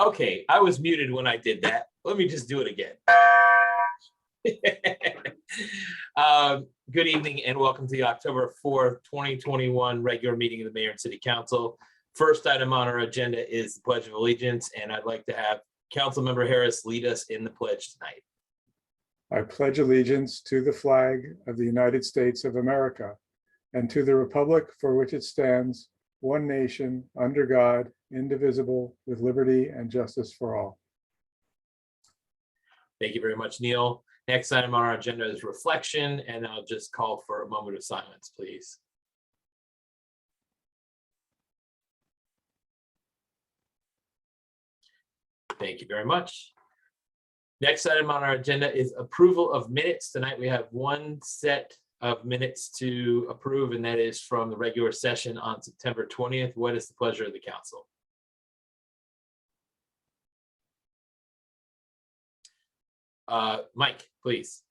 Okay, I was muted when I did that. Let me just do it again. Good evening and welcome to the October 4th, 2021 regular meeting of the Mayor and City Council. First item on our agenda is the Pledge of Allegiance, and I'd like to have Councilmember Harris lead us in the pledge tonight. I pledge allegiance to the flag of the United States of America and to the republic for which it stands, one nation, under God, indivisible, with liberty and justice for all. Thank you very much, Neil. Next item on our agenda is reflection, and I'll just call for a moment of silence, please. Thank you very much. Next item on our agenda is approval of minutes. Tonight we have one set of minutes to approve, and that is from the regular session on September 20th. What is the pleasure of the council? Mike, please.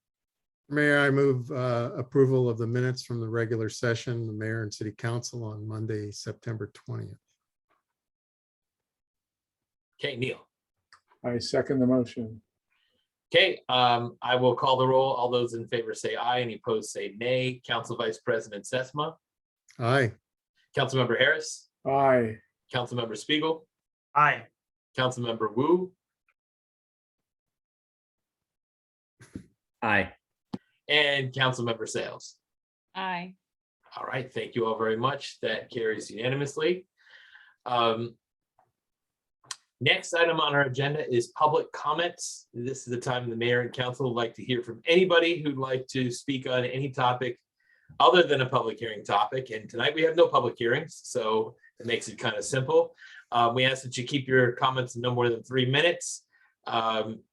Mayor, I move approval of the minutes from the regular session, the Mayor and City Council on Monday, September 20th. Okay, Neil. I second the motion. Okay, I will call the roll. All those in favor say aye, any opposed say nay. Council Vice President Sesma. Aye. Councilmember Harris. Aye. Councilmember Spiegel. Aye. Councilmember Wu. Aye. And Councilmember Sales. Aye. All right, thank you all very much. That carries unanimously. Next item on our agenda is public comments. This is the time the mayor and council would like to hear from anybody who'd like to speak on any topic other than a public hearing topic. And tonight we have no public hearings, so it makes it kind of simple. We ask that you keep your comments no more than 3 minutes.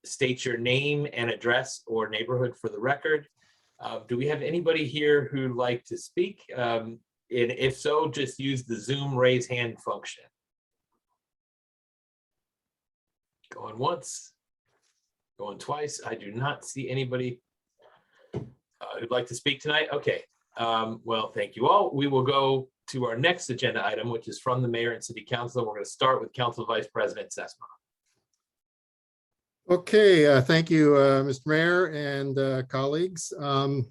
State your name and address or neighborhood for the record. Do we have anybody here who'd like to speak? And if so, just use the Zoom raise hand function. Going once, going twice. I do not see anybody who'd like to speak tonight. Okay, well, thank you all. We will go to our next agenda item, which is from the Mayor and City Council. We're going to start with Council Vice President Sesma. Okay, thank you, Mr. Mayor and colleagues. I'm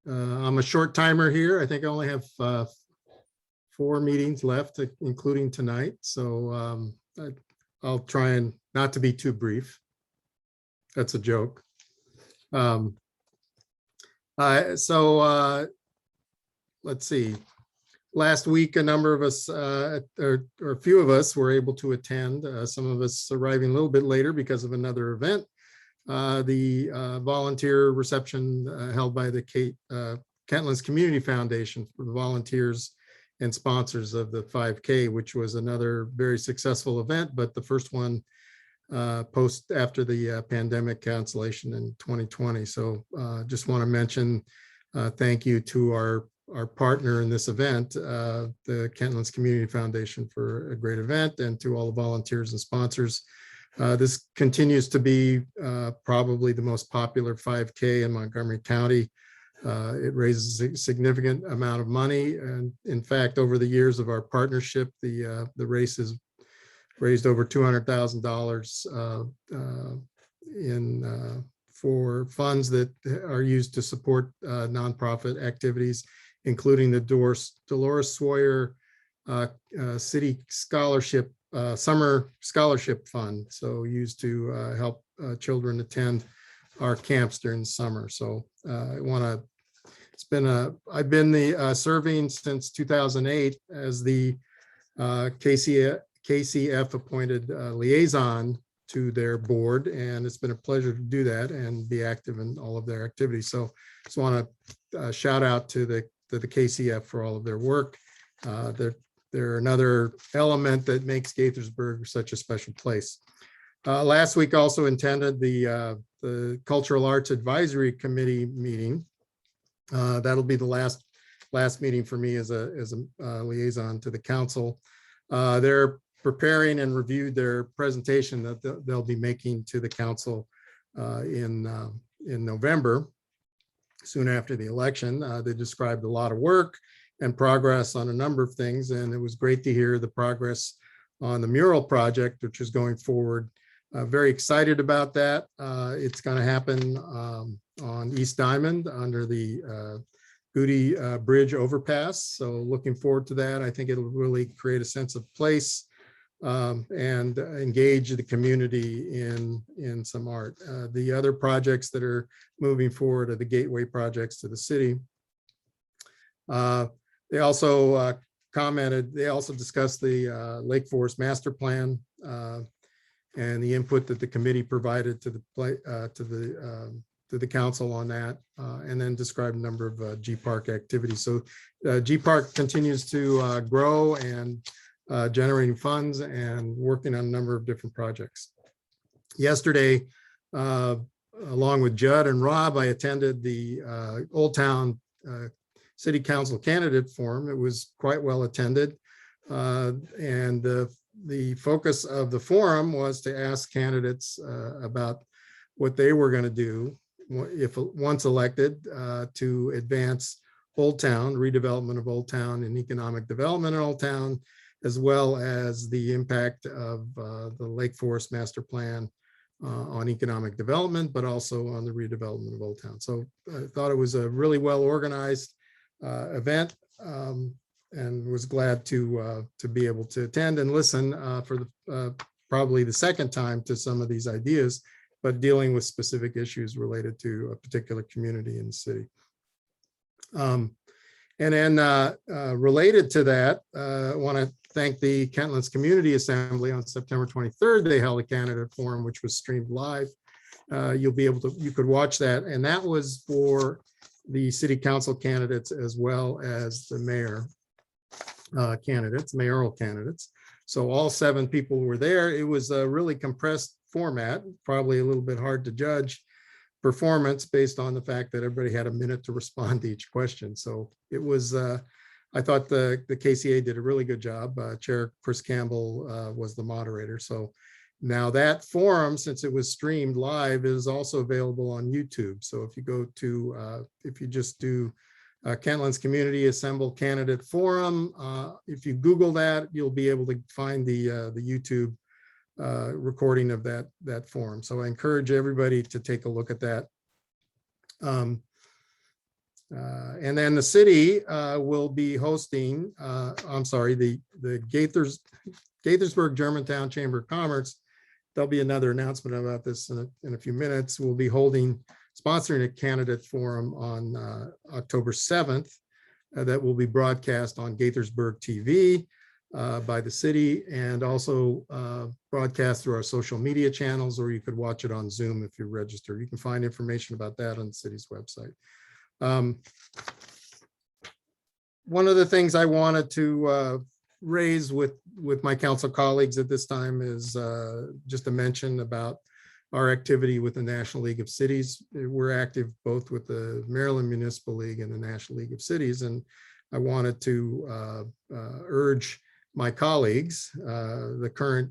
a short timer here. I think I only have 4 meetings left, including tonight. So I'll try and not to be too brief. That's a joke. Let's see. Last week, a number of us, or a few of us, were able to attend. Some of us arriving a little bit later because of another event. The volunteer reception held by the Kentlands Community Foundation for the volunteers and sponsors of the 5K, which was another very successful event, but the first one after the pandemic cancellation in 2020. So just want to mention thank you to our partner in this event, the Kentlands Community Foundation, for a great event, and to all the volunteers and sponsors. This continues to be probably the most popular 5K in Montgomery County. It raises a significant amount of money, and in fact, over the years of our partnership, the race has raised over $200,000 for funds that are used to support nonprofit activities, including the Dolores Sawyer City Scholarship Summer Scholarship Fund, so used to help children attend our camps during the summer. So I want to, I've been serving since 2008 as the KCF appointed liaison to their board, and it's been a pleasure to do that and be active in all of their activities. So just want to shout out to the KCF for all of their work. They're another element that makes Gaithersburg such a special place. Last week also attended the Cultural Arts Advisory Committee meeting. That'll be the last meeting for me as a liaison to the council. They're preparing and reviewed their presentation that they'll be making to the council in November, soon after the election. They described a lot of work and progress on a number of things, and it was great to hear the progress on the mural project, which is going forward. Very excited about that. It's going to happen on East Diamond under the Goody Bridge overpass. So looking forward to that. I think it'll really create a sense of place and engage the community in some art. The other projects that are moving forward are the gateway projects to the city. They also discussed the Lake Forest Master Plan and the input that the committee provided to the council on that, and then described a number of G Park activities. So G Park continues to grow and generating funds and working on a number of different projects. Yesterday, along with Judd and Rob, I attended the Old Town City Council Candidate Forum. It was quite well attended. And the focus of the forum was to ask candidates about what they were going to do if once elected to advance Old Town, redevelopment of Old Town and economic development in Old Town, as well as the impact of the Lake Forest Master Plan on economic development, but also on the redevelopment of Old Town. So I thought it was a really well organized event, and was glad to be able to attend and listen for probably the second time to some of these ideas, but dealing with specific issues related to a particular community in the city. And then related to that, I want to thank the Kentlands Community Assembly. On September 23rd, they held a candidate forum, which was streamed live. You could watch that, and that was for the city council candidates as well as the mayor candidates, mayoral candidates. So all 7 people were there. It was a really compressed format, probably a little bit hard to judge performance based on the fact that everybody had a minute to respond to each question. So it was, I thought the KCA did a really good job. Chair Chris Campbell was the moderator. So now that forum, since it was streamed live, is also available on YouTube. So if you go to, if you just do Kentlands Community Assemble Candidate Forum, if you Google that, you'll be able to find the YouTube recording of that forum. So I encourage everybody to take a look at that. And then the city will be hosting, the Gaithersburg Germantown Chamber of Commerce. There'll be another announcement about this in a few minutes. We'll be sponsoring a candidate forum on October 7th that will be broadcast on Gaithersburg TV by the city, and also broadcast through our social media channels, or you could watch it on Zoom if you register. You can find information about that on the city's website. One of the things I wanted to raise with my council colleagues at this time is just a mention about our activity with the National League of Cities. We're active both with the Maryland Municipal League and the National League of Cities, and I wanted to urge my colleagues, the current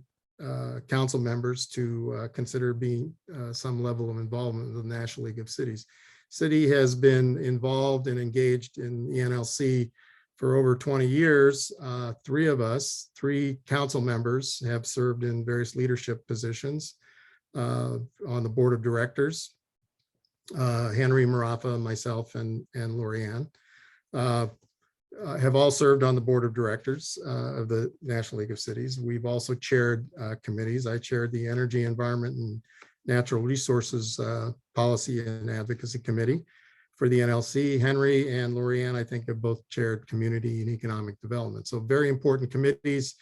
council members, to consider being some level of involvement with the National League of Cities. City has been involved and engaged in the NLC for over 20 years. 3 council members have served in various leadership positions on the board of directors. Henry Marafa, myself, and Lorianne have all served on the board of directors of the National League of Cities. We've also chaired committees. I chaired the Energy, Environment, and Natural Resources Policy and Advocacy Committee for the NLC. Henry and Lorianne, I think, have both chaired Community and Economic Development. So very important committees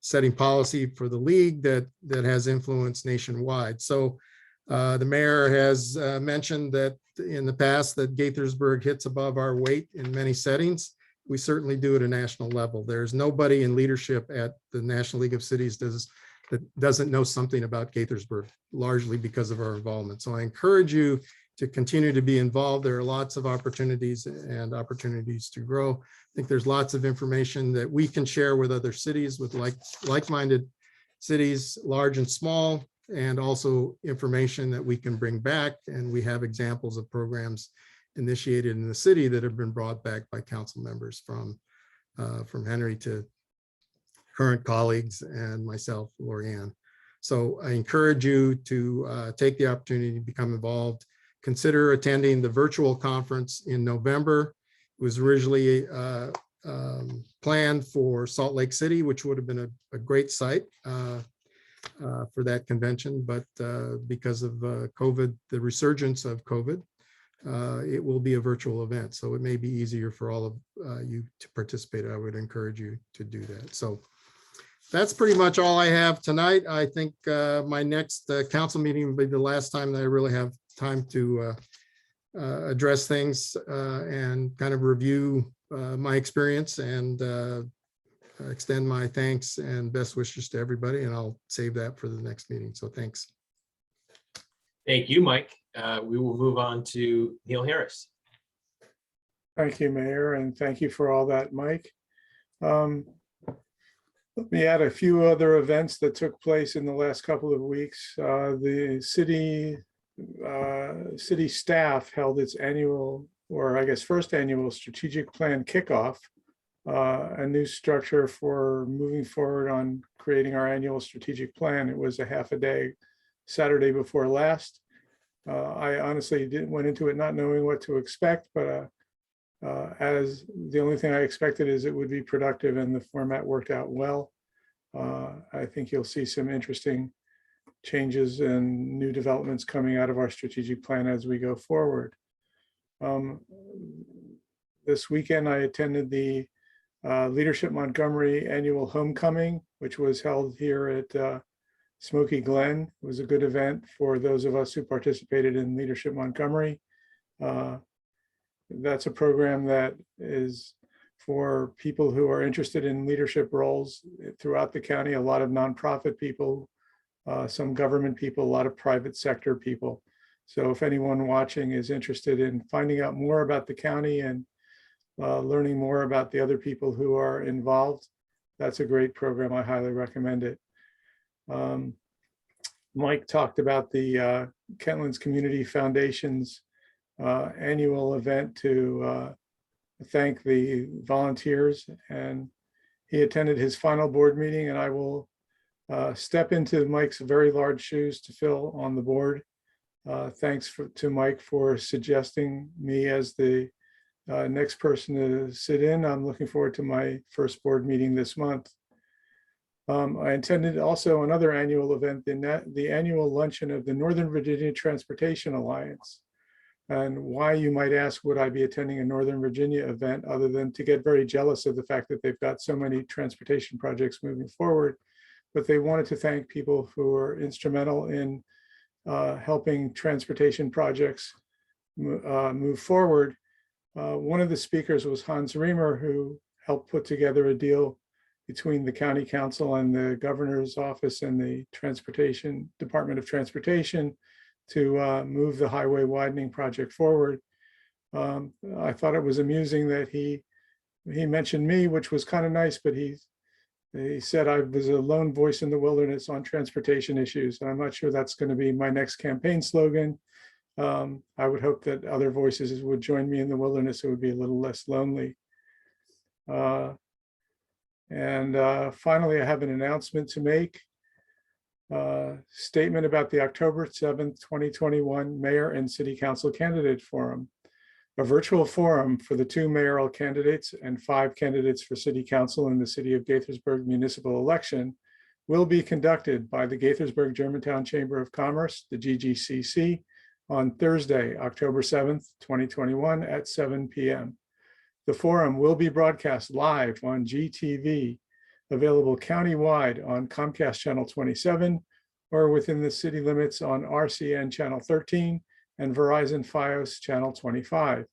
setting policy for the league that has influence nationwide. So the mayor has mentioned that in the past that Gaithersburg hits above our weight in many settings. We certainly do at a national level. There's nobody in leadership at the National League of Cities that doesn't know something about Gaithersburg, largely because of our involvement. So I encourage you to continue to be involved. There are lots of opportunities to grow. I think there's lots of information that we can share with other cities, with like-minded cities, large and small, and also information that we can bring back. And we have examples of programs initiated in the city that have been brought back by council members from Henry to current colleagues and myself, Lorianne. So I encourage you to take the opportunity to become involved. Consider attending the virtual conference in November. It was originally planned for Salt Lake City, which would have been a great site for that convention, but because of COVID, the resurgence of COVID, it will be a virtual event. So it may be easier for all of you to participate. I would encourage you to do that. So that's pretty much all I have tonight. I think my next council meeting will be the last time that I really have time to address things and kind of review my experience and extend my thanks and best wishes to everybody. And I'll save that for the next meeting. So thanks. Thank you, Mike. We will move on to Neil Harris. Thank you, Mayor, and thank you for all that, Mike. Let me add a few other events that took place in the last couple of weeks. The city staff held its annual, or I guess first annual strategic plan kickoff, a new structure for moving forward on creating our annual strategic plan. It was a half a day, Saturday before last. I honestly went into it not knowing what to expect, but as the only thing I expected is it would be productive, and the format worked out well. I think you'll see some interesting changes and new developments coming out of our strategic plan as we go forward. This weekend, I attended the Leadership Montgomery annual homecoming, which was held here at Smoky Glen. It was a good event for those of us who participated in Leadership Montgomery. That's a program that is for people who are interested in leadership roles throughout the county, a lot of nonprofit people, some government people, a lot of private sector people. So if anyone watching is interested in finding out more about the county and learning more about the other people who are involved, that's a great program. I highly recommend it. Mike talked about the Kentlands Community Foundation's annual event to thank the volunteers, and he attended his final board meeting, and I will step into Mike's very large shoes to fill on the board. Thanks to Mike for suggesting me as the next person to sit in. I'm looking forward to my first board meeting this month. I attended also another annual event, the annual luncheon of the Northern Virginia Transportation Alliance. And why, you might ask, would I be attending a Northern Virginia event other than to get very jealous of the fact that they've got so many transportation projects moving forward. But they wanted to thank people who are instrumental in helping transportation projects move forward. One of the speakers was Hans Riemer, who helped put together a deal between the county council and the governor's office and the Department of Transportation to move the highway widening project forward. I thought it was amusing that he mentioned me, which was kind of nice, but he said I was a lone voice in the wilderness on transportation issues. And I'm not sure that's going to be my next campaign slogan. I would hope that other voices would join me in the wilderness. It would be a little less lonely. Finally, I have an announcement to make. Statement about the October 7th, 2021 Mayor and City Council Candidate Forum. A virtual forum for the 2 mayoral candidates and 5 candidates for City Council in the City of Gaithersburg municipal election will be conducted by the Gaithersburg Germantown Chamber of Commerce, the GGCC, on Thursday, October 7th, 2021 at 7 p.m. The forum will be broadcast live on GTV, available countywide on Comcast Channel 27 or within the city limits on RCN Channel 13 and Verizon Fios Channel 25.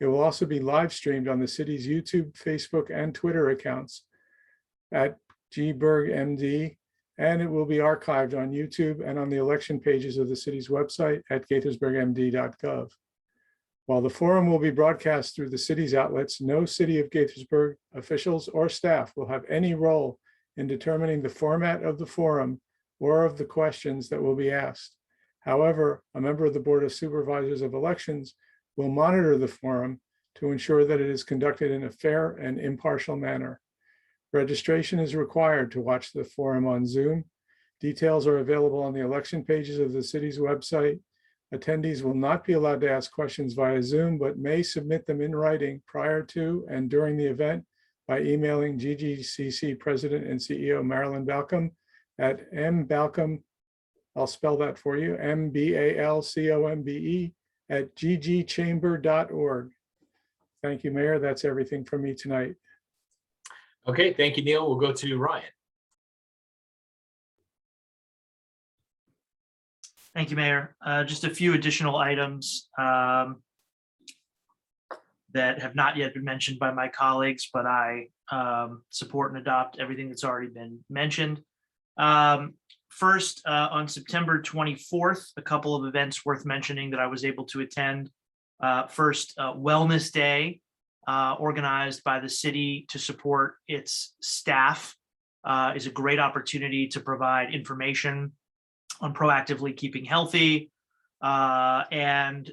It will also be live streamed on the city's YouTube, Facebook, and Twitter accounts at GBurgMD, and it will be archived on YouTube and on the election pages of the city's website at gaithersburgmd.gov. While the forum will be broadcast through the city's outlets, no City of Gaithersburg officials or staff will have any role in determining the format of the forum or of the questions that will be asked. However, a member of the Board of Supervisors of Elections will monitor the forum to ensure that it is conducted in a fair and impartial manner. Registration is required to watch the forum on Zoom. Details are available on the election pages of the city's website. Attendees will not be allowed to ask questions via Zoom, but may submit them in writing prior to and during the event by emailing GGCC President and CEO Marilyn Balcom at mbalcom, I'll spell that for you, MBALCOMBE @ggchamber.org. Thank you, Mayor. That's everything from me tonight. Okay, thank you, Neil. We'll go to Ryan. Thank you, Mayor. Just a few additional items that have not yet been mentioned by my colleagues, but I support and adopt everything that's already been mentioned. First, on September 24th, a couple of events worth mentioning that I was able to attend. First, Wellness Day, organized by the city to support its staff, is a great opportunity to provide information on proactively keeping healthy. And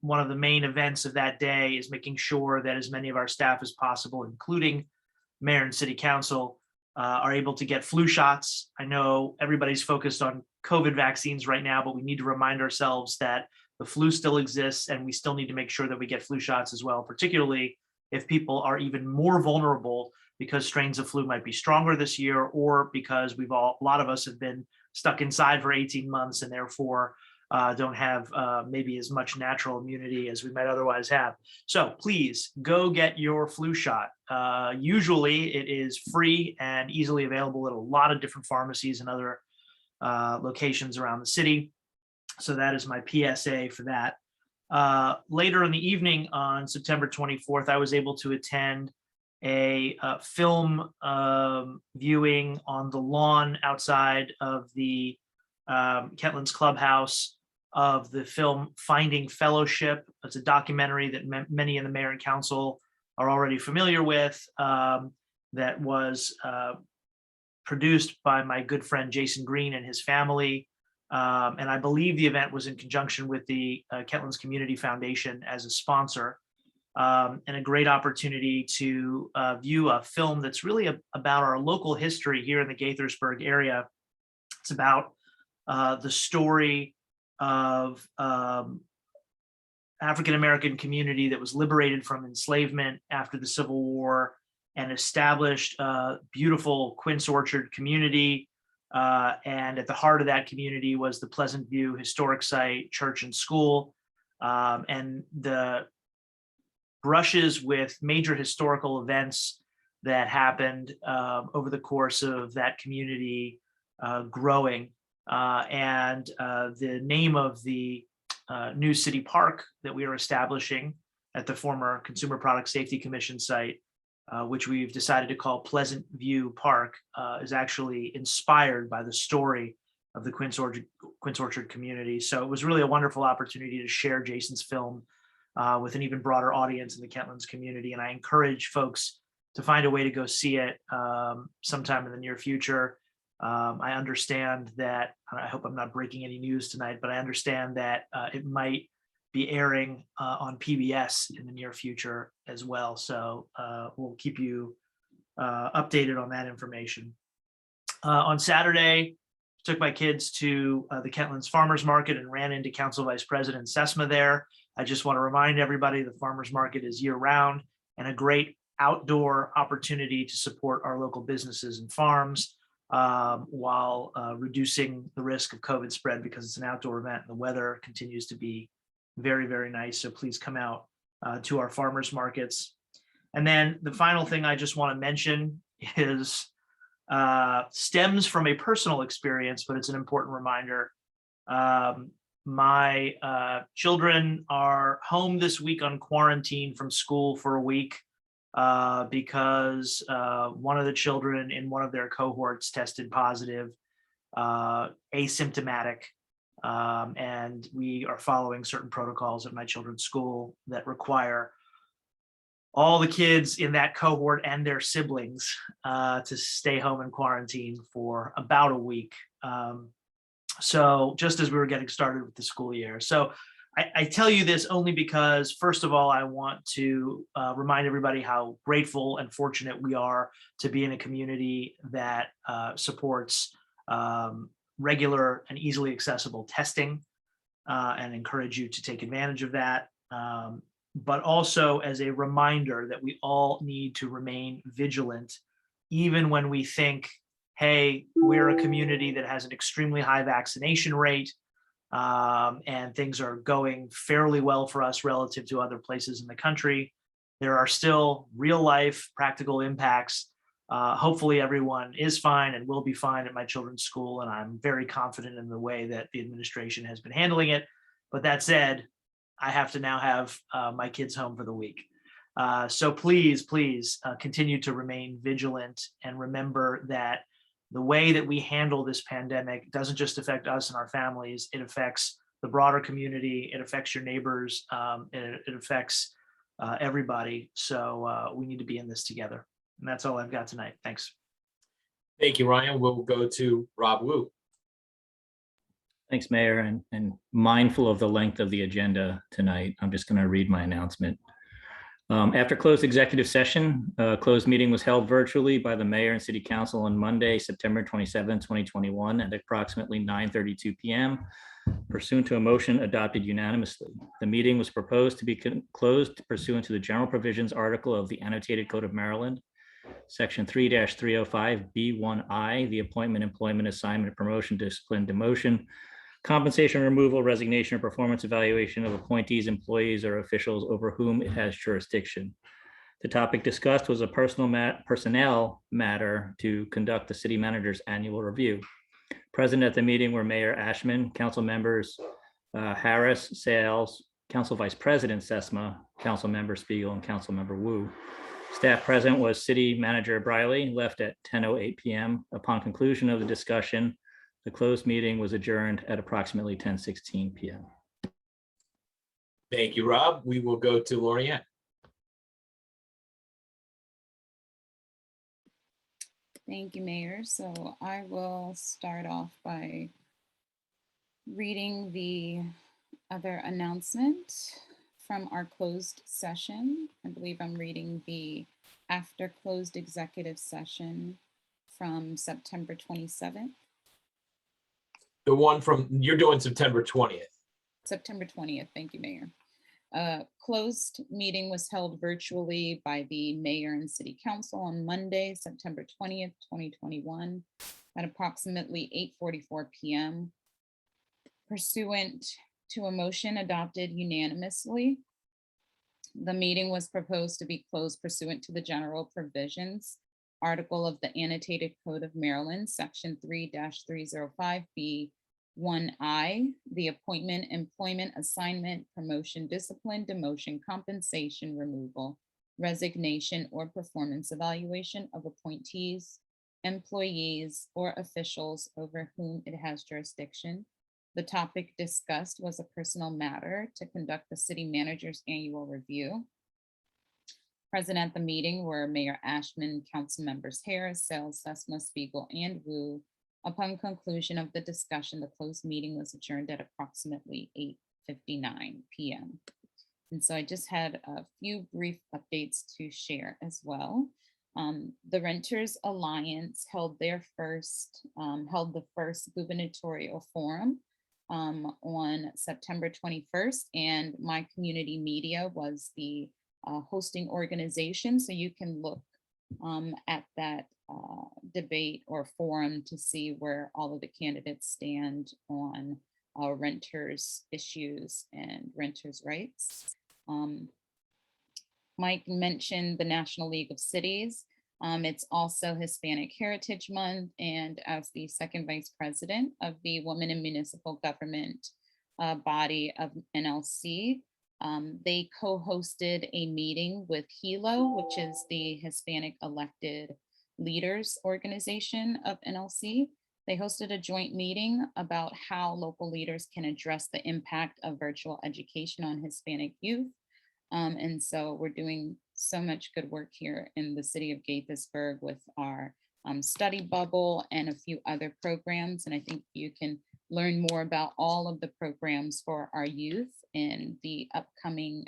one of the main events of that day is making sure that as many of our staff as possible, including mayor and city council, are able to get flu shots. I know everybody's focused on COVID vaccines right now, but we need to remind ourselves that the flu still exists and we still need to make sure that we get flu shots as well, particularly if people are even more vulnerable because strains of flu might be stronger this year, or because a lot of us have been stuck inside for 18 months and therefore don't have maybe as much natural immunity as we might otherwise have. So please go get your flu shot. Usually it is free and easily available at a lot of different pharmacies and other locations around the city. So that is my PSA for that. Later in the evening on September 24th, I was able to attend a film viewing on the lawn outside of the Kentlands Clubhouse of the film Finding Fellowship. It's a documentary that many in the mayor and council are already familiar with, that was produced by my good friend Jason Green and his family. And I believe the event was in conjunction with the Kentlands Community Foundation as a sponsor, and a great opportunity to view a film that's really about our local history here in the Gaithersburg area. It's about the story of African-American community that was liberated from enslavement after the Civil War and established a beautiful Quince Orchard community. And at the heart of that community was the Pleasant View Historic Site, church and school. And the brushes with major historical events that happened over the course of that community growing. And the name of the new city park that we are establishing at the former Consumer Product Safety Commission site, which we've decided to call Pleasant View Park, is actually inspired by the story of the Quince Orchard community. So it was really a wonderful opportunity to share Jason's film with an even broader audience in the Kentlands community. And I encourage folks to find a way to go see it sometime in the near future. I understand that, I hope I'm not breaking any news tonight, but I understand that it might be airing on PBS in the near future as well. So we'll keep you updated on that information. On Saturday, took my kids to the Kentlands Farmers Market and ran into Council Vice President Sesma there. I just want to remind everybody the farmers market is year round and a great outdoor opportunity to support our local businesses and farms while reducing the risk of COVID spread, because it's an outdoor event and the weather continues to be very, very nice. So please come out to our farmers markets. And then the final thing I just want to mention is stems from a personal experience, but it's an important reminder. My children are home this week on quarantine from school for a week because one of the children in one of their cohorts tested positive, asymptomatic. And we are following certain protocols at my children's school that require all the kids in that cohort and their siblings to stay home in quarantine for about a week. So just as we were getting started with the school year. So I tell you this only because, first of all, I want to remind everybody how grateful and fortunate we are to be in a community that supports regular and easily accessible testing, and encourage you to take advantage of that. But also as a reminder that we all need to remain vigilant, even when we think, hey, we're a community that has an extremely high vaccination rate, and things are going fairly well for us relative to other places in the country. There are still real life practical impacts. Hopefully everyone is fine and will be fine at my children's school, and I'm very confident in the way that the administration has been handling it. But that said, I have to now have my kids home for the week. So please continue to remain vigilant, and remember that the way that we handle this pandemic doesn't just affect us and our families. It affects the broader community. It affects your neighbors. It affects everybody. So we need to be in this together. And that's all I've got tonight. Thanks. Thank you, Ryan. We'll go to Rob Wu. Thanks, Mayor, and mindful of the length of the agenda tonight, I'm just going to read my announcement. After closed executive session, a closed meeting was held virtually by the Mayor and City Council on Monday, September 27, 2021 at approximately 9:32 p.m. pursuant to a motion adopted unanimously. The meeting was proposed to be closed pursuant to the general provisions article of the Annotated Code of Maryland, Section 3-305B1I, the appointment, employment, assignment, promotion, discipline, demotion, compensation, removal, resignation, or performance evaluation of appointees, employees, or officials over whom it has jurisdiction. The topic discussed was a personnel matter to conduct the city manager's annual review. Present at the meeting were Mayor Ashman, council members Harris, Sales, Council Vice President Sesma, Council Member Spiegel, and Council Member Wu. Staff present was City Manager Briley, left at 10:08 p.m. Upon conclusion of the discussion, the closed meeting was adjourned at approximately 10:16 p.m. Thank you, Rob. We will go to Lorianne. Thank you, Mayor. So I will start off by reading the other announcement from our closed session. I believe I'm reading the after closed executive session from September 27th. The one from, you're doing September 20th. September 20th. Thank you, Mayor. Closed meeting was held virtually by the Mayor and City Council on Monday, September 20th, 2021 at approximately 8:44 p.m. Pursuant to a motion adopted unanimously, the meeting was proposed to be closed pursuant to the general provisions article of the Annotated Code of Maryland, Section 3-305B1I, the appointment, employment, assignment, promotion, discipline, demotion, compensation, removal, resignation, or performance evaluation of appointees, employees, or officials over whom it has jurisdiction. The topic discussed was a personal matter to conduct the city manager's annual review. Present at the meeting were Mayor Ashman, council members Harris, Sales, Sesma, Spiegel, and Wu. Upon conclusion of the discussion, the closed meeting was adjourned at approximately 8:59 p.m. And so I just had a few brief updates to share as well. The Renters Alliance held the first gubernatorial forum on September 21st, and my community media was the hosting organization. So you can look at that debate or forum to see where all of the candidates stand on renters issues and renters rights. Mike mentioned the National League of Cities. It's also Hispanic Heritage Month, and as the second vice president of the Women in Municipal Government body of NLC, they co-hosted a meeting with HELO, which is the Hispanic Elected Leaders Organization of NLC. They hosted a joint meeting about how local leaders can address the impact of virtual education on Hispanic youth. And so we're doing so much good work here in the city of Gaithersburg with our study bubble and a few other programs. And I think you can learn more about all of the programs for our youth in the upcoming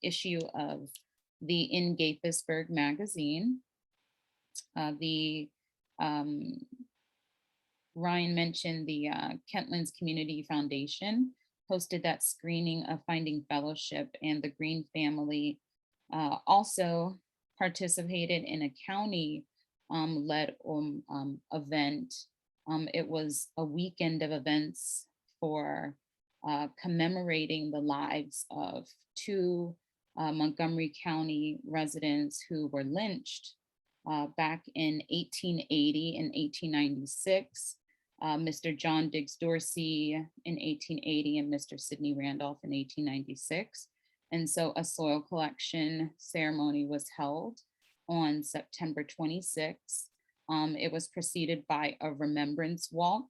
issue of the In Gaithersburg magazine. Ryan mentioned the Kentlands Community Foundation hosted that screening of Finding Fellowship, and the Green family also participated in a county led event. It was a weekend of events for commemorating the lives of two Montgomery County residents who were lynched back in 1880 and 1896. Mr. John Diggs Dorsey in 1880 and Mr. Sidney Randolph in 1896. And so a soil collection ceremony was held on September 26th. It was preceded by a remembrance walk.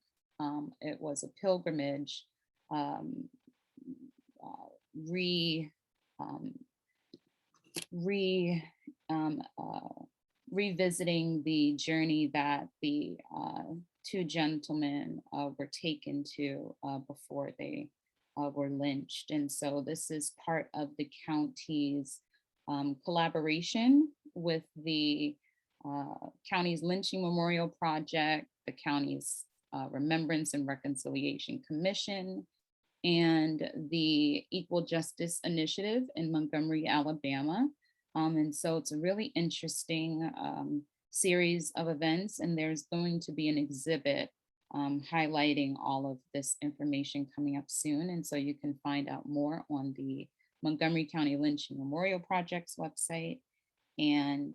It was a pilgrimage revisiting the journey that the two gentlemen were taken to before they were lynched. And so this is part of the county's collaboration with the county's Lynching Memorial Project, the county's Remembrance and Reconciliation Commission, and the Equal Justice Initiative in Montgomery, Alabama. And so it's a really interesting series of events, and there's going to be an exhibit highlighting all of this information coming up soon. And so you can find out more on the Montgomery County Lynching Memorial Project's website, and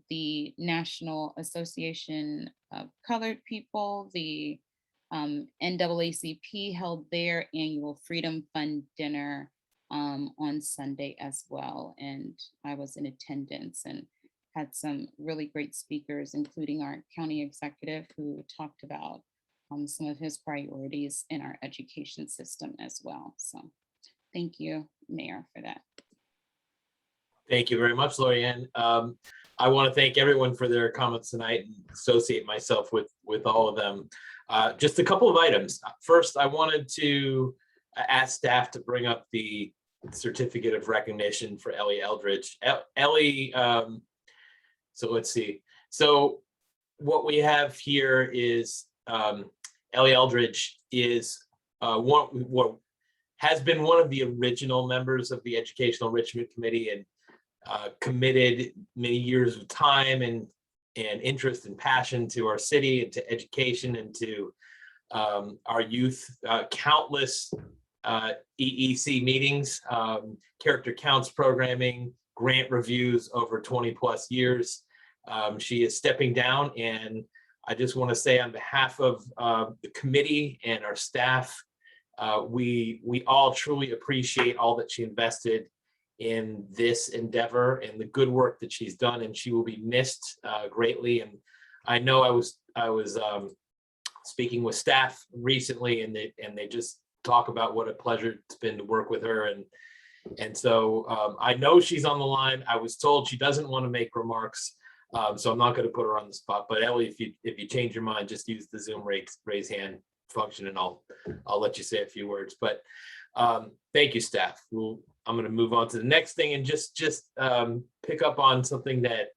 the National Association of Colored People, the NAACP held their annual Freedom Fund dinner on Sunday as well. And I was in attendance and had some really great speakers, including our county executive, who talked about some of his priorities in our education system as well. So thank you, Mayor, for that. Thank you very much, Lorianne. I want to thank everyone for their comments tonight and associate myself with all of them. Just a couple of items. First, I wanted to ask staff to bring up the certificate of recognition for Ellie Eldridge. Ellie, so let's see. So what we have here is Ellie Eldridge is what has been one of the original members of the Educational Enrichment Committee, and committed many years of time and interest and passion to our city and to education and to our youth. Countless EEC meetings, character counts programming, grant reviews over 20 plus years. She is stepping down, and I just want to say on behalf of the committee and our staff, we all truly appreciate all that she invested in this endeavor and the good work that she's done, and she will be missed greatly. And I know I was speaking with staff recently, and they just talk about what a pleasure it's been to work with her. And so I know she's on the line. I was told she doesn't want to make remarks, so I'm not going to put her on the spot. But Ellie, if you change your mind, just use the Zoom raise hand function, and I'll let you say a few words. But thank you, staff. I'm going to move on to the next thing and just pick up on something that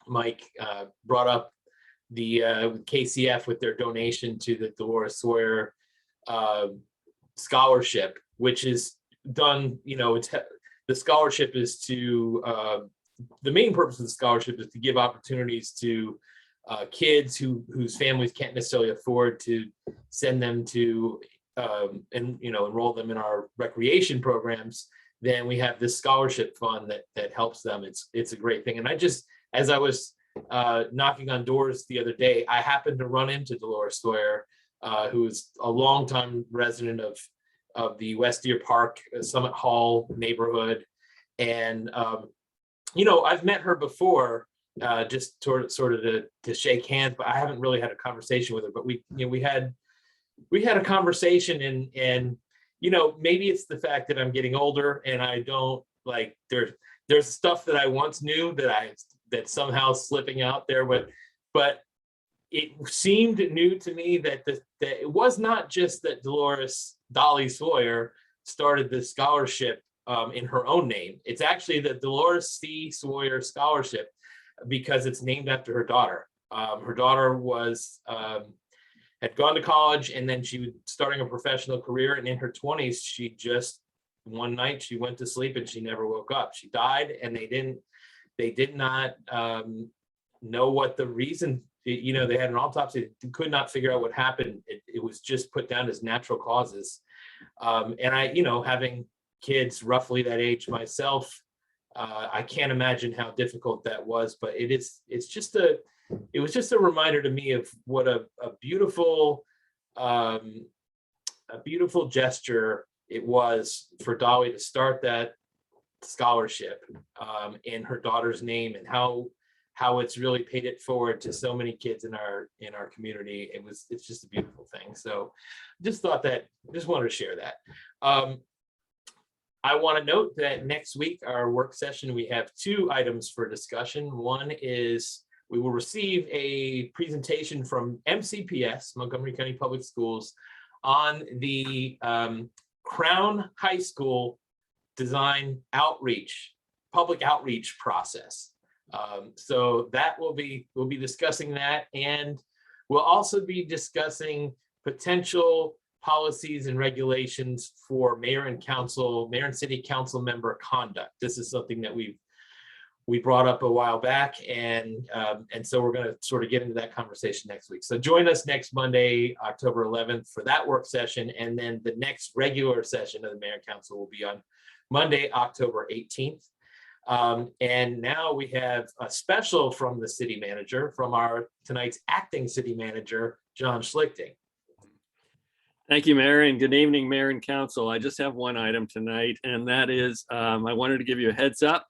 Mike brought up, the KCF with their donation to the Dolores Sawyer scholarship, which is done, the scholarship is to, the main purpose of the scholarship is to give opportunities to kids whose families can't necessarily afford to send them to enroll them in our recreation programs. Then we have this scholarship fund that helps them. It's a great thing. And as I was knocking on doors the other day, I happened to run into Dolores Sawyer, who is a longtime resident of the West Deer Park, Summit Hall neighborhood. And, I've met her before, just sort of to shake hands, but I haven't really had a conversation with her. But we had a conversation, and maybe it's the fact that I'm getting older and I don't like, there's stuff that I once knew that's somehow slipping out there, but it seemed new to me that that it was not just that Dolly Sawyer started this scholarship in her own name. It's actually the Dolores C. Sawyer Scholarship because it's named after her daughter. Her daughter had gone to college, and then she was starting a professional career, and in her 20s, she just one night she went to sleep and she never woke up. She died, and they did not know what the reason. They had an autopsy, could not figure out what happened. It was just put down as natural causes. And I, having kids roughly that age myself, I can't imagine how difficult that was, but it was just a reminder to me of what a beautiful gesture it was for Dolly to start that scholarship in her daughter's name, and how it's really paid it forward to so many kids in our community. It's just a beautiful thing. So just wanted to share that. I want to note that next week, our work session, we have 2 items for discussion. One is we will receive a presentation from MCPS, Montgomery County Public Schools, on the Crown High School design public outreach process. So that we'll be discussing that, and we'll also be discussing potential policies and regulations for mayor and city council member conduct. This is something that we brought up a while back, and so we're going to sort of get into that conversation next week. So join us next Monday, October 11th, for that work session, and then the next regular session of the mayor and council will be on Monday, October 18th. And now we have a special from the city manager, from our tonight's acting city manager, John Schlichting. Thank you, Mayor, and good evening, Mayor and Council. I just have one item tonight, and that is I wanted to give you a heads up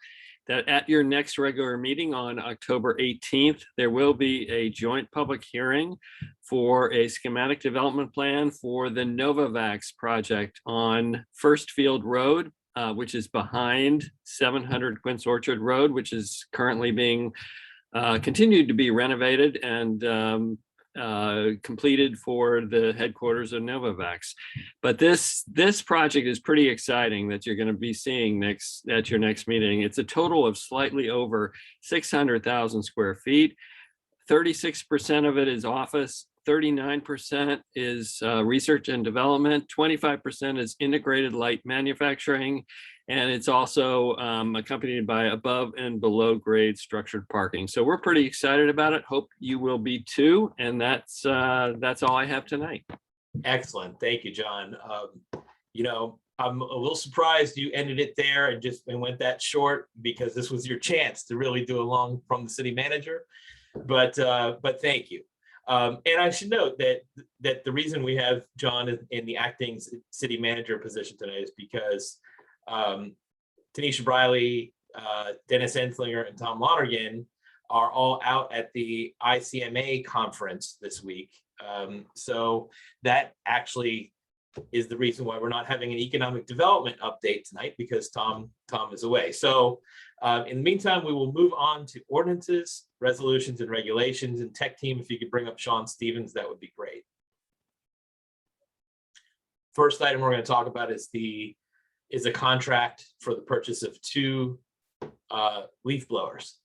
that at your next regular meeting on October 18th, there will be a joint public hearing for a schematic development plan for the Novavax project on First Field Road, which is behind 700 Quince Orchard Road, which is currently being continued to be renovated and completed for the headquarters of Novavax. But this project is pretty exciting that you're going to be seeing at your next meeting. It's a total of slightly over 600,000 square feet. 36% of it is office, 39% is research and development, 25% is integrated light manufacturing, and it's also accompanied by above and below grade structured parking. So we're pretty excited about it. Hope you will be too. And that's all I have tonight. Excellent. Thank you, John. I'm a little surprised you ended it there and went that short, because this was your chance to really do a long from the city manager. But thank you. And I should note that the reason we have John in the acting city manager position tonight is because Tanisha Briley, Dennis Enslinger, and Tom Lonergan are all out at the ICMA conference this week. So that actually is the reason why we're not having an economic development update tonight, because Tom is away. So in the meantime, we will move on to ordinances, resolutions, and regulations. And tech team, if you could bring up Sean Stevens, that would be great. First item we're going to talk about is a contract for the purchase of 2 leaf blowers.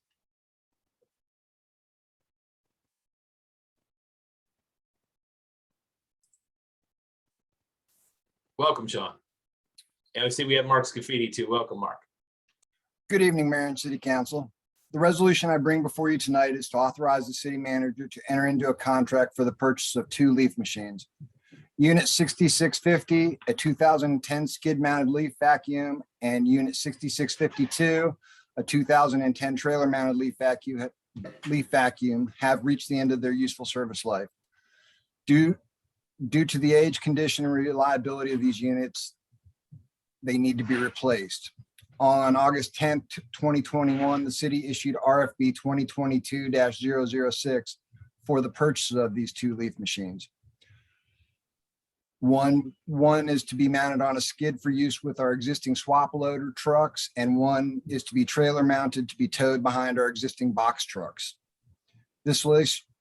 Welcome, Sean. And we see we have Mark Scafidi too. Welcome, Mark. Good evening, Mayor and City Council. The resolution I bring before you tonight is to authorize the city manager to enter into a contract for the purchase of 2 leaf machines. Unit 6650, a 2010 skid-mounted leaf vacuum, and Unit 6652, a 2010 trailer-mounted leaf vacuum, have reached the end of their useful service life. Due to the age, condition, and reliability of these units, they need to be replaced. On August 10th, 2021, the city issued RFB 2022-006 for the purchase of these 2 leaf machines. One is to be mounted on a skid for use with our existing swap loader trucks, and one is to be trailer mounted to be towed behind our existing box trucks. This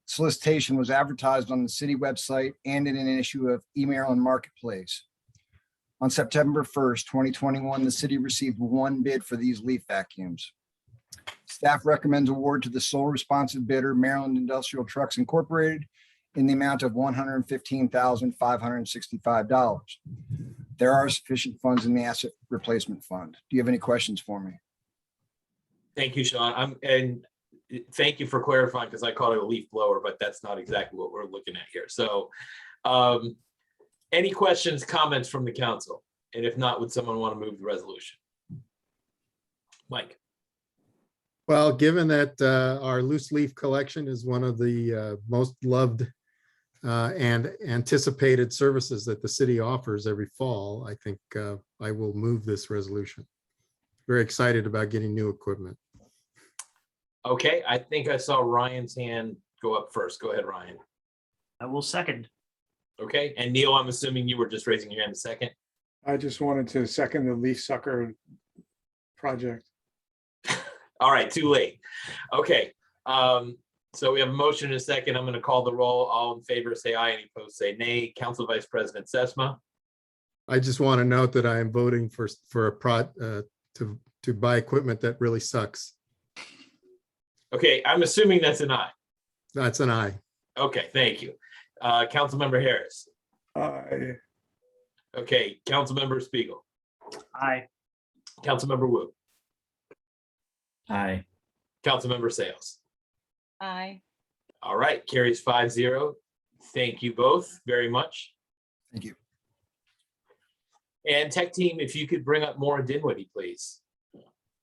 Solicitation was advertised on the city website and in an issue of Mayoral Marketplace. On September 1st, 2021, the city received one bid for these leaf vacuums. Staff recommends award to the sole responsive bidder, Maryland Industrial Trucks Incorporated, in the amount of $115,565. There are sufficient funds in the asset replacement fund. Do you have any questions for me? Thank you, Sean. And thank you for clarifying, because I called it a leaf blower, but that's not exactly what we're looking at here. So any questions, comments from the council? And if not, would someone want to move the resolution? Mike. Well, given that our loose leaf collection is one of the most loved and anticipated services that the city offers every fall, I think I will move this resolution. Very excited about getting new equipment. Okay, I think I saw Ryan's hand go up first. Go ahead, Ryan. I will second. Okay, and Neil, I'm assuming you were just raising your hand a second. I just wanted to second the leaf sucker project. All right, too late. Okay, so we have a motion and a second. I'm going to call the roll. All in favor, say aye. Any opposed, say nay. Council Vice President Sesma. I just want to note that I am voting for to buy equipment that really sucks. Okay, I'm assuming that's an aye. That's an aye. Okay, thank you. Councilmember Harris. Aye. Okay, Councilmember Spiegel. Aye. Councilmember Wu. Aye. Councilmember Sales. Aye. All right, carries 5-0. Thank you both very much. Thank you. And tech team, if you could bring up Maura Dinwiddie, please.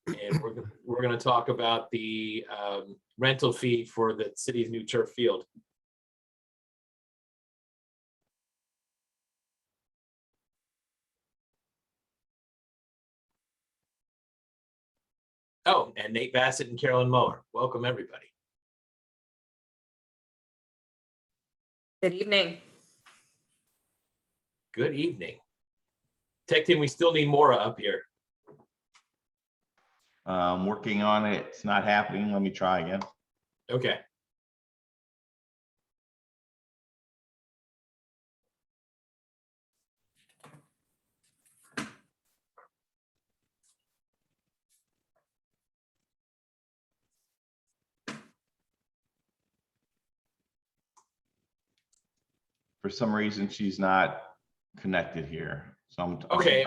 And we're going to talk about the rental fee for the city's new turf field. Oh, and Nate Bassett and Carolyn Moeller. Welcome, everybody. Good evening. Good evening. Tech team, we still need Maura up here. I'm working on it. It's not happening. Let me try again. Okay. For some reason, she's not connected here. So I'm Okay,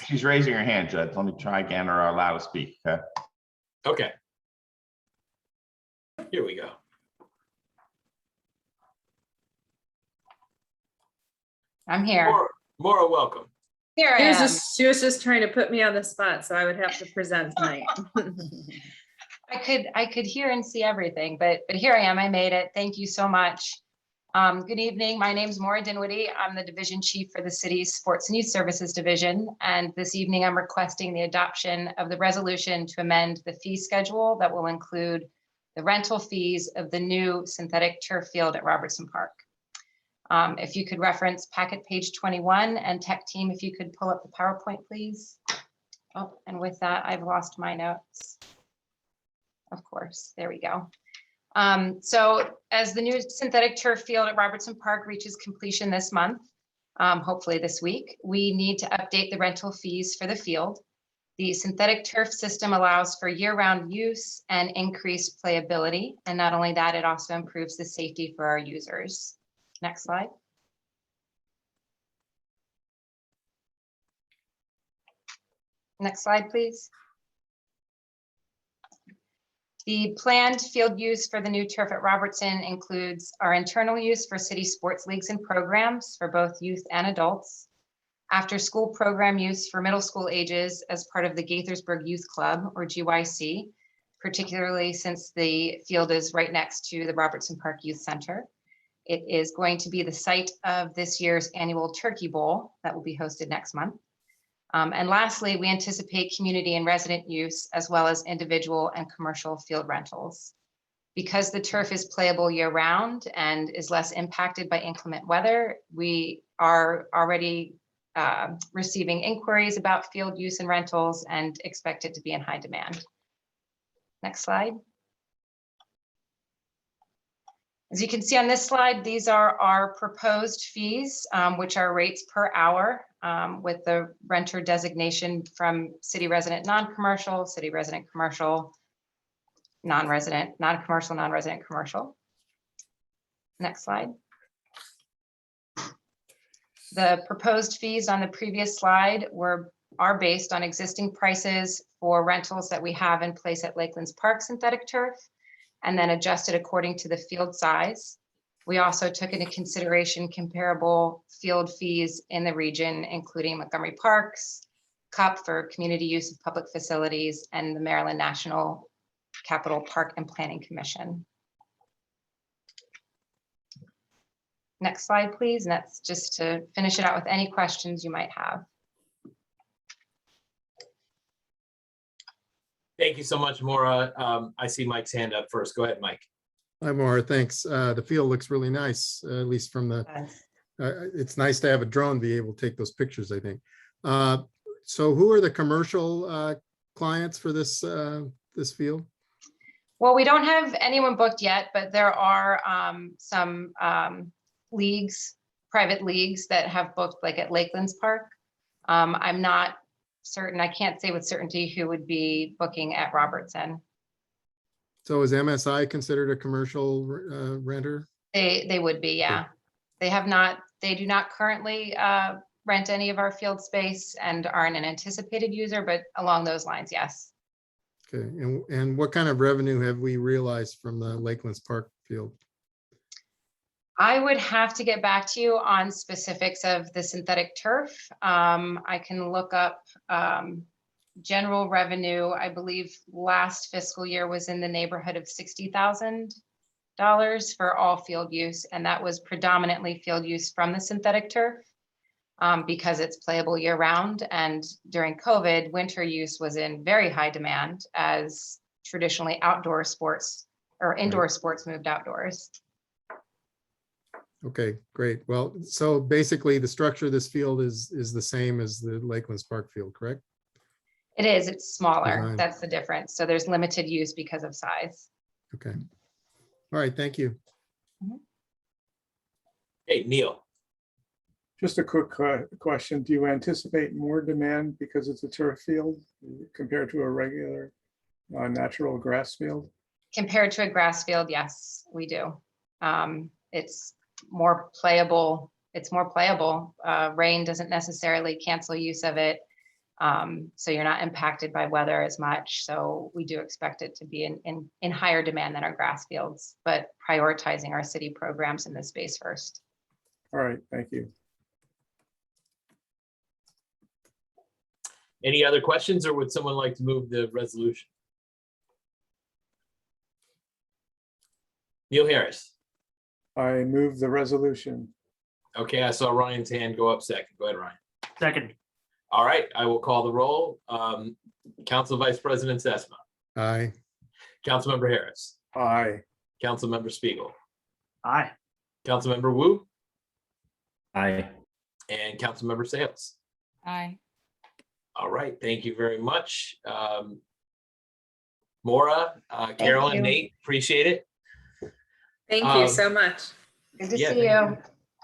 she's raising her hand, Judge. Let me try again, or allow to speak. Okay. Okay. Here we go. I'm here. Maura, welcome. Here I am. She was just trying to put me on the spot, so I would have to present tonight. I could hear and see everything, but here I am. I made it. Thank you so much. Good evening. My name is Maura Dinwiddie. I'm the division chief for the city's Sports and Youth Services Division. And this evening, I'm requesting the adoption of the resolution to amend the fee schedule that will include the rental fees of the new synthetic turf field at Robertson Park. If you could reference packet page 21, and tech team, if you could pull up the PowerPoint, please. Oh, and with that, I've lost my notes. Of course, there we go. So as the new synthetic turf field at Robertson Park reaches completion this month, hopefully this week, we need to update the rental fees for the field. The synthetic turf system allows for year-round use and increased playability. And not only that, it also improves the safety for our users. Next slide. Next slide, please. The planned field use for the new turf at Robertson includes our internal use for city sports leagues and programs for both youth and adults, after school program use for middle school ages as part of the Gaithersburg Youth Club, or GYC, particularly since the field is right next to the Robertson Park Youth Center. It is going to be the site of this year's annual Turkey Bowl that will be hosted next month. And lastly, we anticipate community and resident use, as well as individual and commercial field rentals. Because the turf is playable year round and is less impacted by inclement weather, we are already receiving inquiries about field use and rentals and expect it to be in high demand. Next slide. As you can see on this slide, these are our proposed fees, which are rates per hour with the renter designation from city resident, non-commercial, city resident, commercial, non-resident, non-commercial, non-resident, commercial. Next slide. The proposed fees on the previous slide are based on existing prices for rentals that we have in place at Lakeland's Park synthetic turf, and then adjusted according to the field size. We also took into consideration comparable field fees in the region, including Montgomery Parks, CUP for community use of public facilities, and the Maryland National Capital Park and Planning Commission. Next slide, please. And that's just to finish it out with any questions you might have. Thank you so much, Maura. I see Mike's hand up first. Go ahead, Mike. Hi, Maura. Thanks. The field looks really nice, at least from the, it's nice to have a drone be able to take those pictures, I think. So who are the commercial clients for this this field? Well, we don't have anyone booked yet, but there are some leagues, private leagues that have booked, like at Lakeland's Park. I'm not certain, I can't say with certainty who would be booking at Robertson. So is MSI considered a commercial renter? They would be, yeah. They do not currently rent any of our field space and aren't an anticipated user, but along those lines, yes. Okay, and what kind of revenue have we realized from the Lakeland's Park field? I would have to get back to you on specifics of the synthetic turf. I can look up general revenue. I believe last fiscal year was in the neighborhood of $60,000 for all field use. And that was predominantly field use from the synthetic turf because it's playable year round. And during COVID, winter use was in very high demand as traditionally outdoor sports or indoor sports moved outdoors. Okay, great. Well, so basically the structure of this field is the same as the Lakeland's Park field, correct? It is, it's smaller. Design. That's the difference. So there's limited use because of size. Okay. All right, thank you. Hey, Neil. Just a quick question. Do you anticipate more demand because it's a turf field compared to a regular natural grass field? Compared to a grass field, yes, we do. It's more playable. It's more playable. Rain doesn't necessarily cancel use of it. So you're not impacted by weather as much. So we do expect it to be in higher demand than our grass fields, but prioritizing our city programs in this space first. All right, thank you. Any other questions, or would someone like to move the resolution? Neil Harris. I move the resolution. Okay, I saw Ryan's hand go up second. Go ahead, Ryan. Second. All right, I will call the roll. Council Vice President Sesma. Aye. Councilmember Harris. Aye. Councilmember Spiegel. Aye. Councilmember Wu. Aye. And Councilmember Sales. Aye. All right, thank you very much. Maura, Carol, and you. Nate, appreciate it. Thank you so much. Good to Yeah, see you.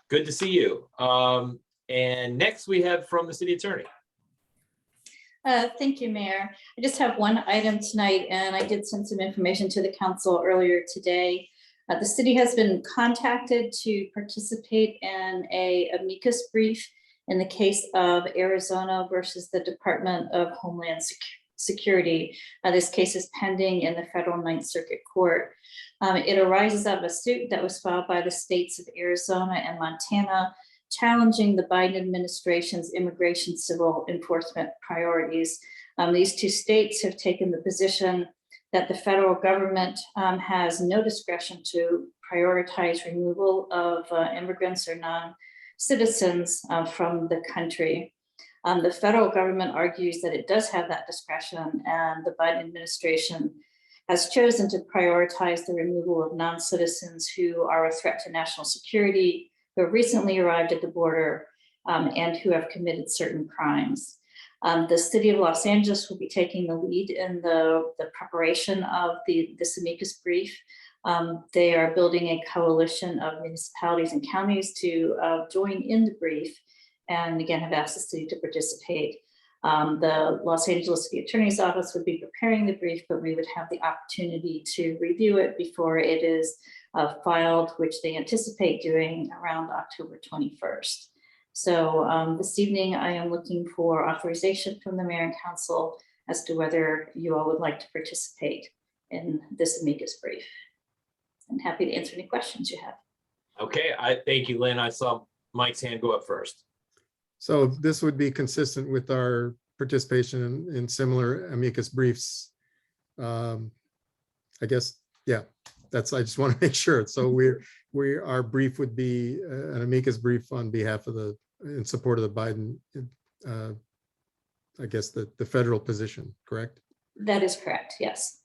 Good to see you. And next we have from the city attorney. Thank you, Mayor. I just have one item tonight, and I did send some information to the council earlier today. The city has been contacted to participate in a amicus brief in the case of Arizona versus the Department of Homeland Security. This case is pending in the Federal Ninth Circuit Court. It arises out of a suit that was filed by the states of Arizona and Montana, challenging the Biden administration's immigration civil enforcement priorities. These two states have taken the position that the federal government has no discretion to prioritize removal of immigrants or non-citizens from the country. The federal government argues that it does have that discretion, and the Biden administration has chosen to prioritize the removal of non-citizens who are a threat to national security, who have recently arrived at the border, and who have committed certain crimes. The city of Los Angeles will be taking the lead in the preparation of this amicus brief. They are building a coalition of municipalities and counties to join in the brief, and again, have asked the city to participate. The Los Angeles City Attorney's Office would be preparing the brief, but we would have the opportunity to review it before it is filed, which they anticipate doing around October 21st. So this evening, I am looking for authorization from the mayor and council as to whether you all would like to participate in this amicus brief. I'm happy to answer any questions you have. Okay, I thank you, Lynn. I saw Mike's hand go up first. So this would be consistent with our participation in similar amicus briefs. I guess, yeah, I just want to make sure. So our brief would be an amicus brief on behalf of in support of the Biden, I guess the federal position, correct? That is correct, yes.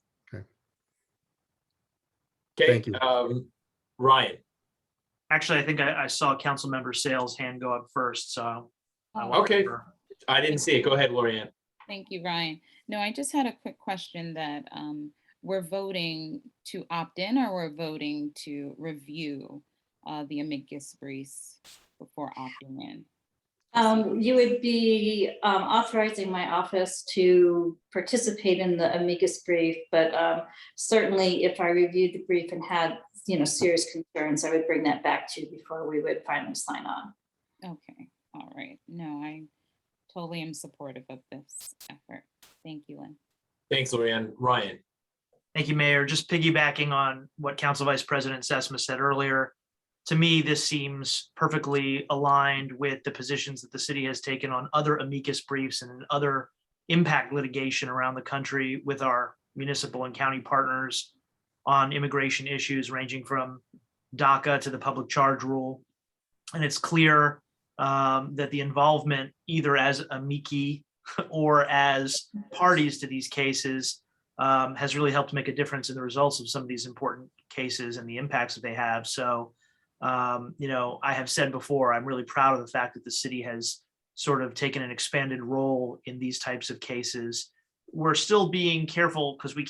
Okay, Thank you. Ryan. Actually, I think I saw Councilmember Sales' hand go up first, so. Okay, I didn't see it. Go ahead, Lorianne. Thank you, Ryan. No, I just had a quick question that we're voting to opt in, or we're voting to review the amicus briefs before opting in? You would be authorizing my office to participate in the amicus brief, but certainly if I reviewed the brief and had, serious concerns, I would bring that back to you before we would finally sign on. Okay, all right. No, I totally am supportive of this effort. Thank you, Lynn. Thanks, Lorianne. Ryan. Thank you, Mayor. Just piggybacking on what Council Vice President Sesma said earlier, to me, this seems perfectly aligned with the positions that the city has taken on other amicus briefs and other impact litigation around the country with our municipal and county partners on immigration issues ranging from DACA to the public charge rule. And it's clear that the involvement either as amici or as parties to these cases has really helped make a difference in the results of some of these important cases and the impacts that they have. So, I have said before, I'm really proud of the fact that the city has sort of taken an expanded role in these types of cases. We're still being careful because we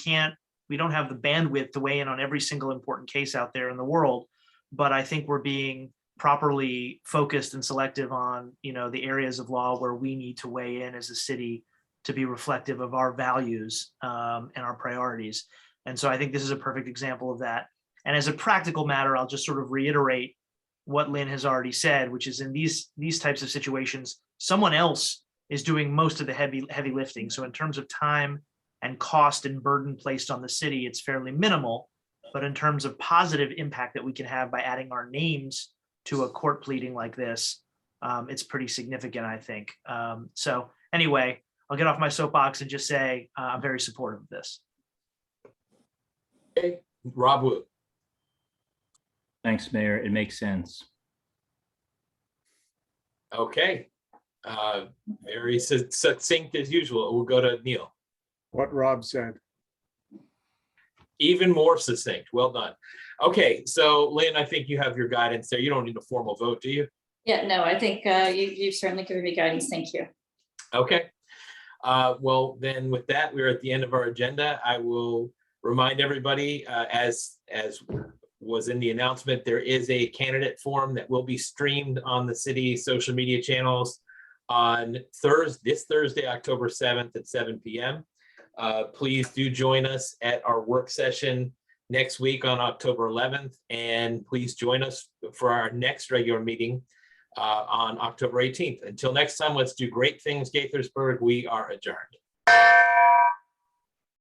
don't have the bandwidth to weigh in on every single important case out there in the world. But I think we're being properly focused and selective on, the areas of law where we need to weigh in as a city to be reflective of our values and our priorities. And so I think this is a perfect example of that. And as a practical matter, I'll just sort of reiterate what Lynn has already said, which is in these types of situations, someone else is doing most of the heavy lifting. So in terms of time and cost and burden placed on the city, it's fairly minimal. But in terms of positive impact that we can have by adding our names to a court pleading like this, it's pretty significant, I think. So anyway, I'll get off my soapbox and just say I'm very supportive of this. Okay, Rob Wu. Thanks, Mayor. It makes sense. Okay, very succinct as usual. We'll go to Neil. What Rob said. Even more succinct. Well done. Okay, so Lynn, I think you have your guidance there. You don't need a formal vote, do you? Yeah, no, I think you've certainly given me guidance. Thank you. Okay. Well, then with that, we're at the end of our agenda. I will remind everybody, as was in the announcement, there is a candidate forum that will be streamed on the city social media channels on this Thursday, October 7th at 7 p.m. Please do join us at our work session next week on October 11th, and please join us for our next regular meeting on October 18th. Until next time, let's do great things, Gaithersburg. We are adjourned.